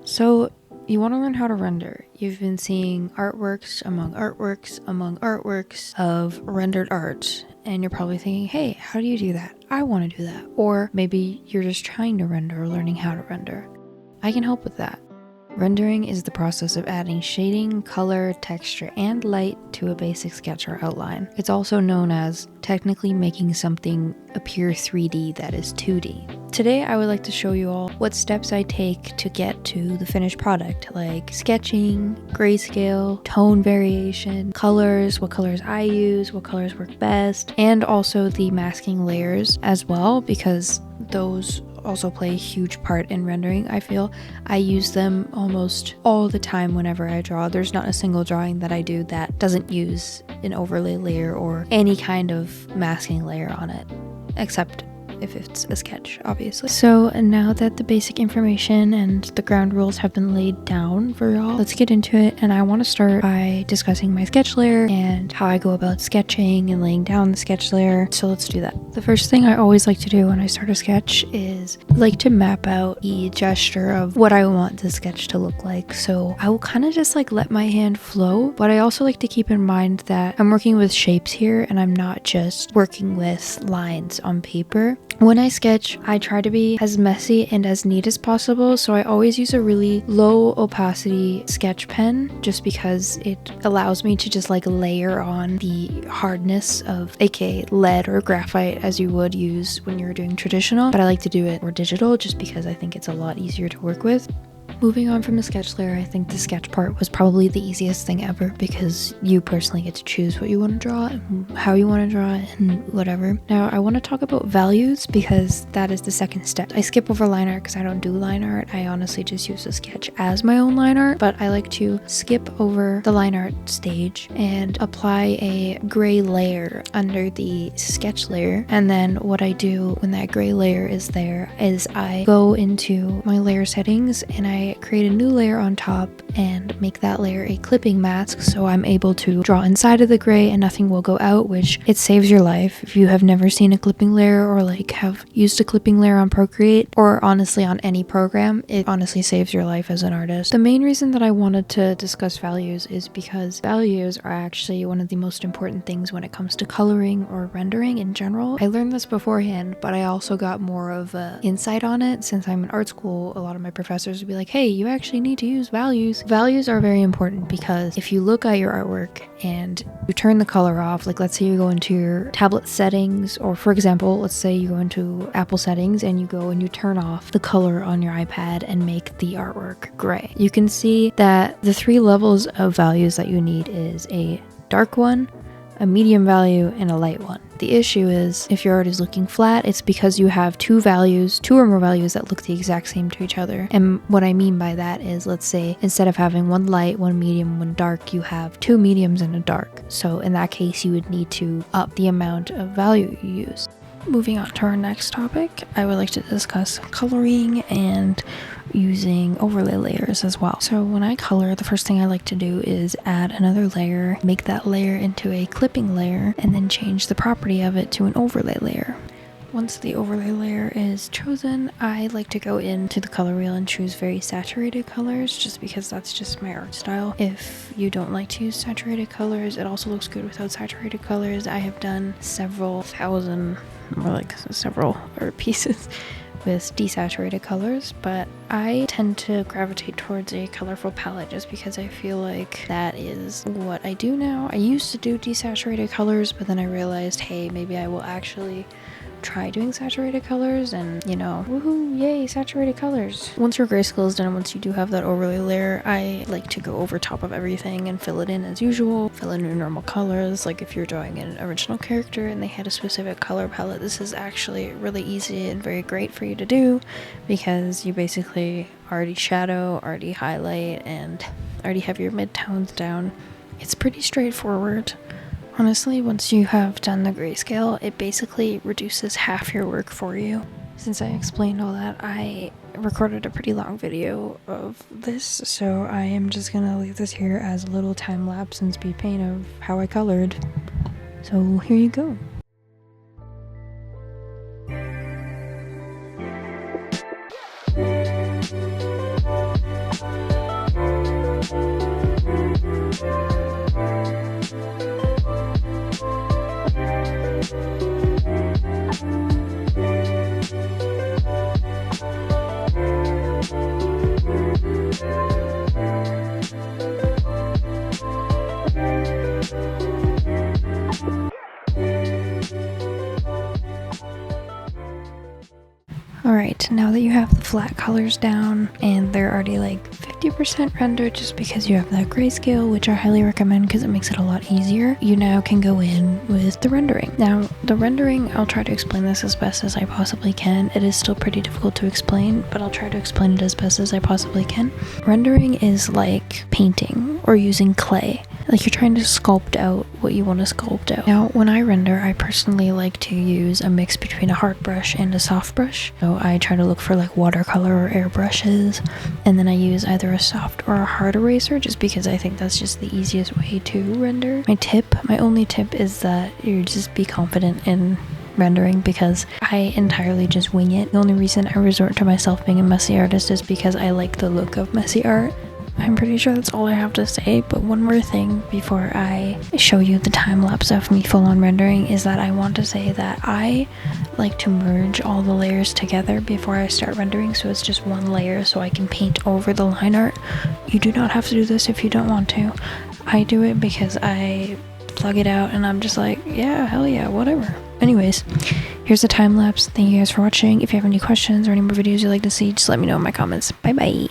So you want to learn how to render. You've been seeing artworks among artworks among artworks of rendered art, and you're probably thinking, hey, how do you do that? I want to do that. Or maybe you're just trying to render or learning how to render. I can help with that. Rendering is the process of adding shading, color, texture, and light to a basic sketch or outline. It's also known as technically making something appear 3D that is 2D. Today, I would like to show you all what steps I take to get to the finished product, like sketching, grayscale, tone variation, colors, what colors I use, what colors work best, and also the masking layers as well, because those also play a huge part in rendering. I feel I use them almost all the time whenever I draw. There's not a single drawing that I do that doesn't use an overlay layer or any kind of masking layer on it, except if it's a sketch, obviously. So now that the basic information and the ground rules have been laid down for y'all, let's get into it. And I want to start by discussing my sketch layer and how I go about sketching and laying down the sketch layer. So let's do that. The first thing I always like to do when I start a sketch is like to map out the gesture of what I want the sketch to look like. So I will kind of just like let my hand flow, but I also like to keep in mind that I'm working with shapes here and I'm not just working with lines on paper. When I sketch, I try to be as messy and as neat as possible, so I always use a really low opacity sketch pen just because it allows me to just like layer on the hardness of aka lead or graphite as you would use when you're doing traditional, but I like to do it more digital just because I think it's a lot easier to work with. Moving on from the sketch layer, I think the sketch part was probably the easiest thing ever because you personally get to choose what you want to draw and how you want to draw it and whatever. Now I want to talk about values because that is the second step. I skip over line art because I don't do line art. I honestly just use the sketch as my own line art, but I like to skip over the line art stage and apply a gray layer under the sketch layer. And then what I do when that gray layer is there is I go into my layer settings and I create a new layer on top and make that layer a clipping mask so I'm able to draw inside of the gray and nothing will go out, which it saves your life. If you have never seen a clipping layer or like have used a clipping layer on Procreate or honestly on any program, it honestly saves your life as an artist. The main reason that I wanted to discuss values is because values are actually one of the most important things when it comes to coloring or rendering in general. I learned this beforehand, but I also got more of an insight on it since I'm in art school. A lot of my professors would be like, hey, you actually need to use values. Values are very important because if you look at your artwork and you turn the color off, like let's say you go into your tablet settings, or for example, let's say you go into Apple settings and you go and you turn off the color on your iPad and make the artwork gray. You can see that the 3 levels of values that you need is a dark one, a medium value, and a light one. The issue is if your art is looking flat, it's because you have 2 or more values that look the exact same to each other. And what I mean by that is, let's say instead of having 1 light, 1 medium, 1 dark, you have 2 mediums and a dark. So in that case, you would need to up the amount of value you use. Moving on to our next topic, I would like to discuss coloring and using overlay layers as well. So when I color, the first thing I like to do is add another layer, make that layer into a clipping layer, and then change the property of it to an overlay layer. Once the overlay layer is chosen, I like to go into the color wheel and choose very saturated colors just because that's just my art style. If you don't like to use saturated colors, it also looks good without saturated colors. I have done several art pieces with desaturated colors, but I tend to gravitate towards a colorful palette just because I feel like that is what I do now. I used to do desaturated colors, but then I realized, hey, maybe I will actually try doing saturated colors and, you know, woohoo, yay, saturated colors. Once your grayscale is done, once you do have that overlay layer, I like to go over top of everything and fill it in as usual. Fill in your normal colors, like if you're drawing an original character and they had a specific color palette, this is actually really easy and very great for you to do because you basically already shadow, already highlight, and already have your midtones down. It's pretty straightforward. Honestly, once you have done the grayscale, it basically reduces half your work for you. Since I explained all that, I recorded a pretty long video of this, so I am just gonna leave this here as a little time lapse and speed paint of how I colored. So here you go. flat colors down and they're already like 50% rendered just because you have that grayscale, which I highly recommend because it makes it a lot easier. You now can go in with the rendering. Now, the rendering, I'll try to explain this as best as I possibly can. It is still pretty difficult to explain, but I'll try to explain it as best as I possibly can. Rendering is like painting or using clay. Like you're trying to sculpt out what you want to sculpt out. Now, when I render, I personally like to use a mix between a hard brush and a soft brush. So I try to look for like watercolor or airbrushes, and then I use either a soft or a hard eraser just because I think that's just the easiest way to render. My only tip is that you just be confident in rendering because I entirely just wing it. The only reason I resort to myself being a messy artist is because I like the look of messy art. I'm pretty sure that's all I have to say, but one more thing before I show you the time lapse of me full on rendering is that I want to say that I like to merge all the layers together before I start rendering, so it's just one layer so I can paint over the line art. You do not have to do this if you don't want to. I do it because I plug it out and I'm just like, yeah, hell yeah, whatever. Anyways, here's the time lapse. Thank you guys for watching. If you have any questions or any more videos you'd like to see, just let me know in my comments. Bye bye.